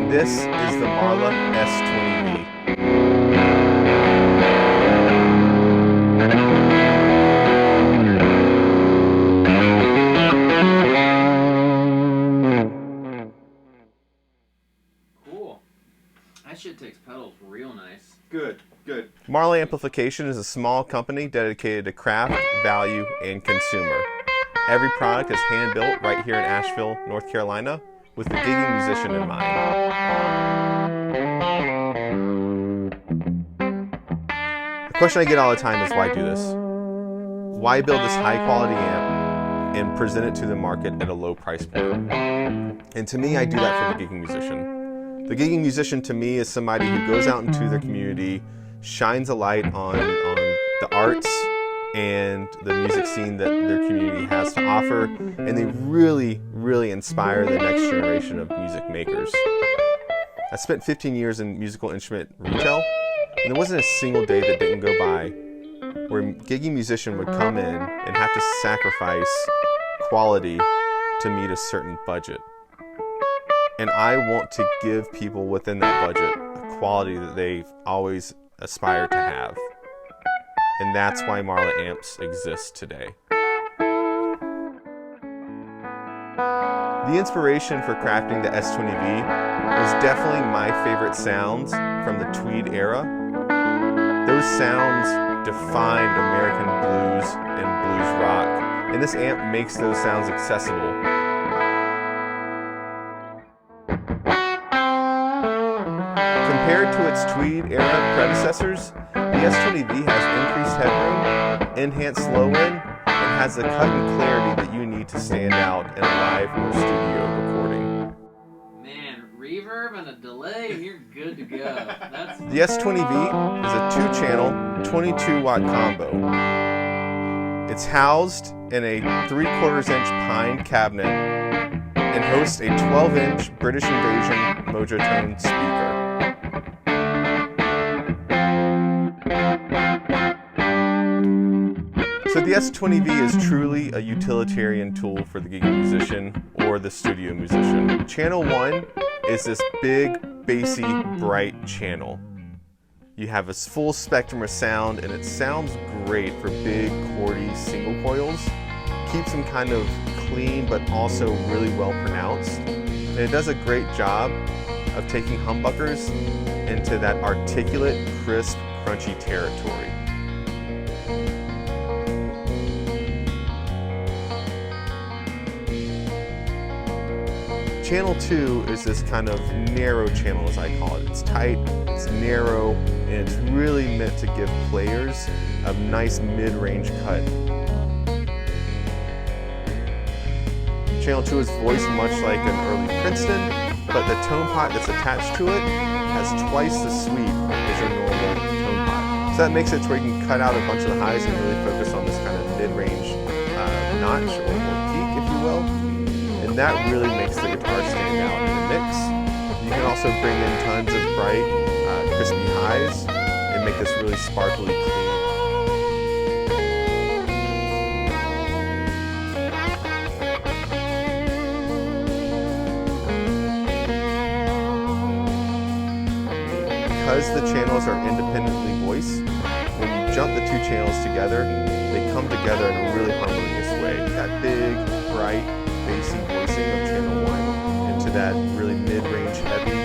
This is the Marla S20V. Cool. That shit takes pedals real nice. Good. Marla Amplification is a small company dedicated to craft, value, and consumer. Every product is hand-built right here in Asheville, North Carolina, with the gigging musician in mind. The question I get all the time is, why do this? Why build this high-quality amp and present it to the market at a low price point? And to me, I do that for the gigging musician. The gigging musician, to me, is somebody who goes out into their community, shines a light on the arts and the music scene that their community has to offer, and they really, really inspire the next generation of music makers. I spent 15 years in musical instrument retail, and there wasn't a single day that didn't go by where a gigging musician would come in and have to sacrifice quality to meet a certain budget. And I want to give people within that budget a quality that they've always aspired to have. And that's why Marla Amps exists today. The inspiration for crafting the S20V was definitely my favorite sounds from the Tweed era. Those sounds defined American blues and blues rock, and this amp makes those sounds accessible. Compared to its Tweed era predecessors, the S20V has increased headroom, enhanced low end, and has the cut and clarity that you need to stand out in a live or studio recording. Man, reverb and a delay and you're good to go. The S20V is a 2-channel, 22-watt combo. It's housed in a 3/4 inch pine cabinet and hosts a 12-inch British Invasion Mojotone speaker. So the S20V is truly a utilitarian tool for the gigging musician or the studio musician. Channel 1 is this big, bassy, bright channel. You have a full spectrum of sound, and it sounds great for big, chordy single coils. Keeps them kind of clean, but also really well pronounced. And it does a great job of taking humbuckers into that articulate, crisp, crunchy territory. Channel 2 is this kind of narrow channel, as I call it. It's tight, it's narrow, and it's really meant to give players a nice mid-range cut. Channel 2 is voiced much like an early Princeton, but the tone pot that's attached to it has twice the sweep as your normal tone pot. So that makes it to where you can cut out a bunch of the highs and really focus on this kind of mid-range notch or peak, if you will. And that really makes the guitar stand out in the mix. You can also bring in tons of bright, crispy highs and make this really sparkly clean. Because the channels are independently voiced, when you jump the 2 channels together, they come together in a really harmonious way. That big, bright, bassy voicing of channel 1 into that really mid-range heavy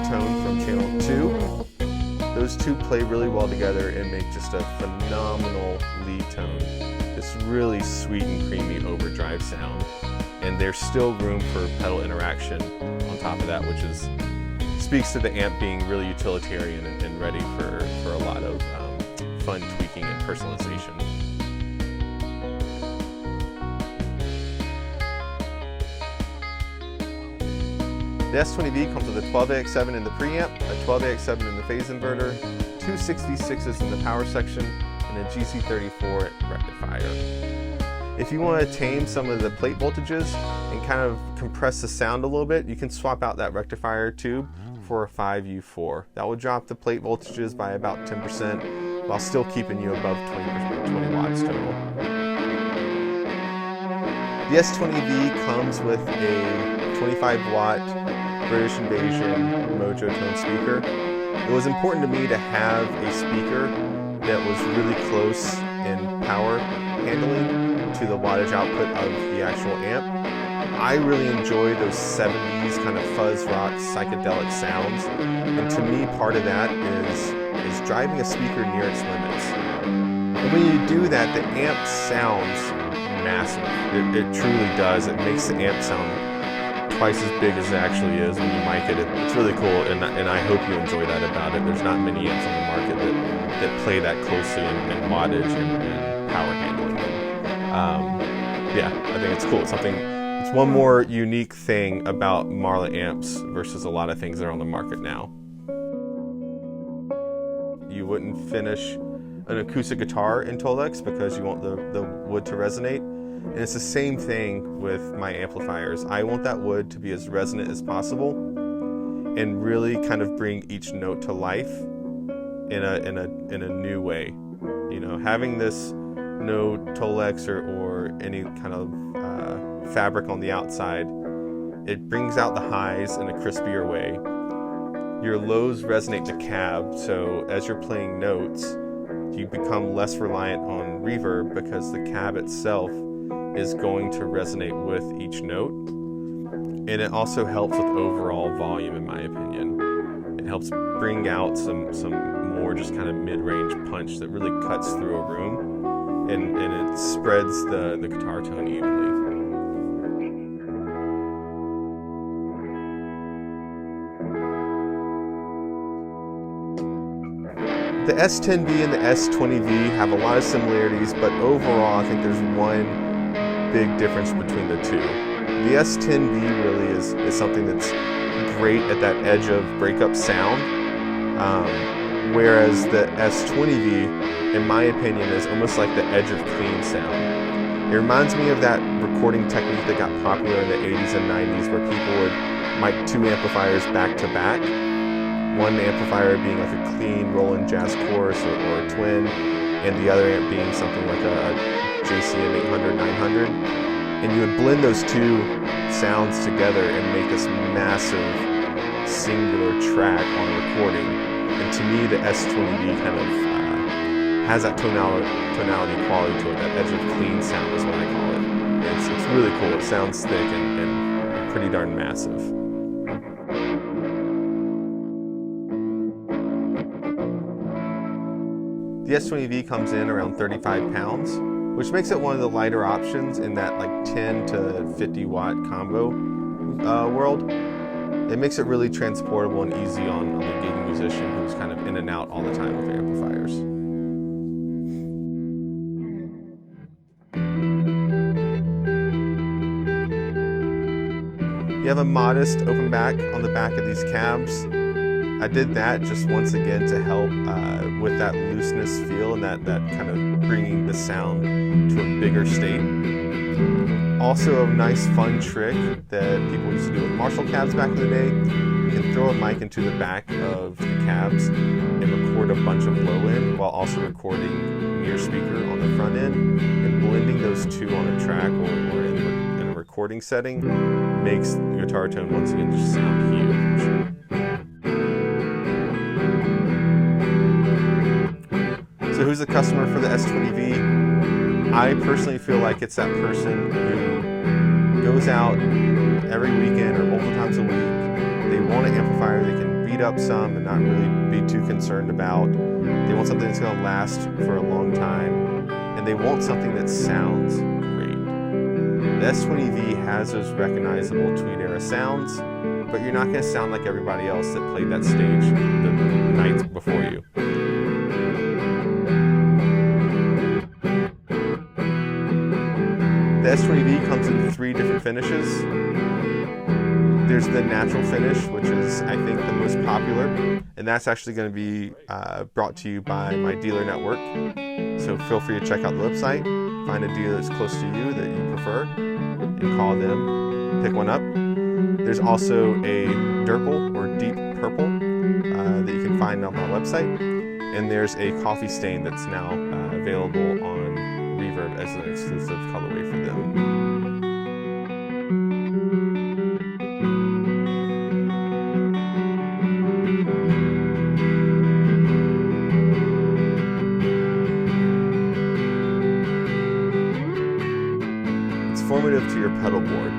tone from channel 2. Those two play really well together and make just a phenomenal lead tone. This really sweet and creamy overdrive sound. And there's still room for pedal interaction on top of that, which speaks to the amp being really utilitarian and ready for a lot of fun tweaking and personalization. The S20V comes with a 12AX7 in the preamp, a 12AX7 in the phase inverter, 2 66s in the power section, and a GC34 rectifier. If you want to tame some of the plate voltages and kind of compress the sound a little bit, you can swap out that rectifier tube for a 5U4. That will drop the plate voltages by about 10% while still keeping you above 20 watts total. The S20V comes with a 25-watt British Invasion Mojo Tone speaker. It was important to me to have a speaker that was really close in power handling to the wattage output of the actual amp. I really enjoy those 70s kind of fuzz rock psychedelic sounds, and to me part of that is driving a speaker near its limits. And when you do that, the amp sounds massive. It truly does. It makes the amp sound twice as big as it actually is when you mic it. It's really cool, and I hope you enjoy that about it. There's not many amps on the market that play that closely in wattage and power handling. Yeah, I think it's cool. It's one more unique thing about Marla Amps versus a lot of things that are on the market now. You wouldn't finish an acoustic guitar in Tolex because you want the wood to resonate. And it's the same thing with my amplifiers. I want that wood to be as resonant as possible and really kind of bring each note to life in a new way. You know, having this no Tolex or any kind of fabric on the outside, it brings out the highs in a crispier way. Your lows resonate the cab, so as you're playing notes, you become less reliant on reverb because the cab itself is going to resonate with each note. And it also helps with overall volume, in my opinion. It helps bring out some more just kind of mid-range punch that really cuts through a room, and it spreads the guitar tone evenly. The S10V and the S20V have a lot of similarities, but overall I think there's one big difference between the two. The S10V really is something that's great at that edge of breakup sound, whereas the S20V, in my opinion, is almost like the edge of clean sound. It reminds me of that recording technique that got popular in the 80s and 90s where people would mic two amplifiers back to back. One amplifier being like a clean Roland Jazz Chorus or a twin, and the other amp being something like a JCM 800, 900. And you would blend those two sounds together and make this massive singular track on a recording. And to me, the S20V kind of has that tonality quality to it, that edge of clean sound is what I call it. It's really cool. It sounds thick and pretty darn massive. The S20V comes in around 35 pounds, which makes it one of the lighter options in that like 10 to 50 watt combo world. It makes it really transportable and easy on the gigging musician who's kind of in and out all the time with amplifiers. You have a modest open back on the back of these cabs. I did that just once again to help with that looseness feel and that kind of bringing the sound to a bigger state. Also a nice fun trick that people used to do with Marshall cabs back in the day. You can throw a mic into the back of the cabs and record a bunch of low end while also recording near speaker on the front end, and blending those two on a track or in a recording setting makes the guitar tone once again just sound huge. So who's the customer for the S20V? I personally feel like it's that person who goes out every weekend or multiple times a week. They want an amplifier they can beat up some and not really be too concerned about. They want something that's going to last for a long time, and they want something that sounds great. The S20V has those recognizable Tweed era sounds, but you're not going to sound like everybody else that played that stage the nights before you. The S20V comes in 3 different finishes. There's the natural finish, which is, I think, the most popular, and that's actually going to be brought to you by my dealer network. So feel free to check out the website, find a dealer that's close to you that you prefer, and call them, pick one up. There's also a Durple or Deep Purple that you can find on my website, and there's a coffee stain that's now available on Reverb as an exclusive colorway for them. your pedal board.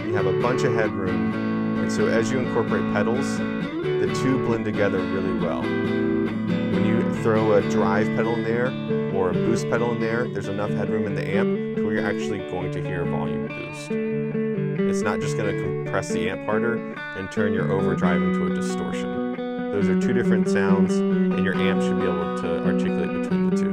You have a bunch of headroom, and so as you incorporate pedals, the two blend together really well. When you throw a drive pedal in there or a boost pedal in there, there's enough headroom in the amp to where you're actually going to hear a volume boost. It's not just going to compress the amp harder and turn your overdrive into a distortion. Those are two different sounds, and your amp should be able to articulate between the two.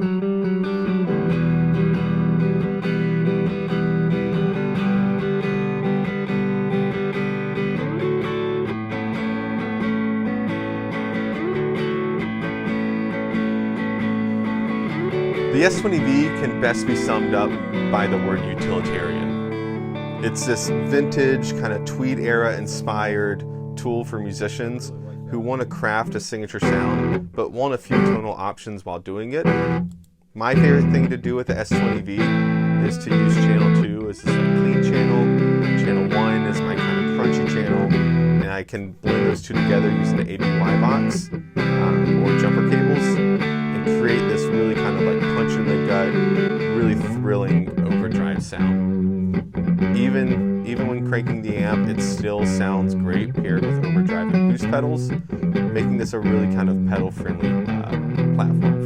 The S20V can best be summed up by the word utilitarian. It's this vintage, kind of tweed era inspired tool for musicians who want to craft a signature sound, but want a few tonal options while doing it. My favorite thing to do with the S20V is to use channel 2 as this clean channel, channel 1 is my kind of crunchy channel, and I can blend those two together using the ABY box or jumper cables and create this really kind of like punch in the gut, really thrilling overdrive sound. Even when cranking the amp, it still sounds great paired with overdrive and boost pedals, making this a really kind of pedal-friendly platform.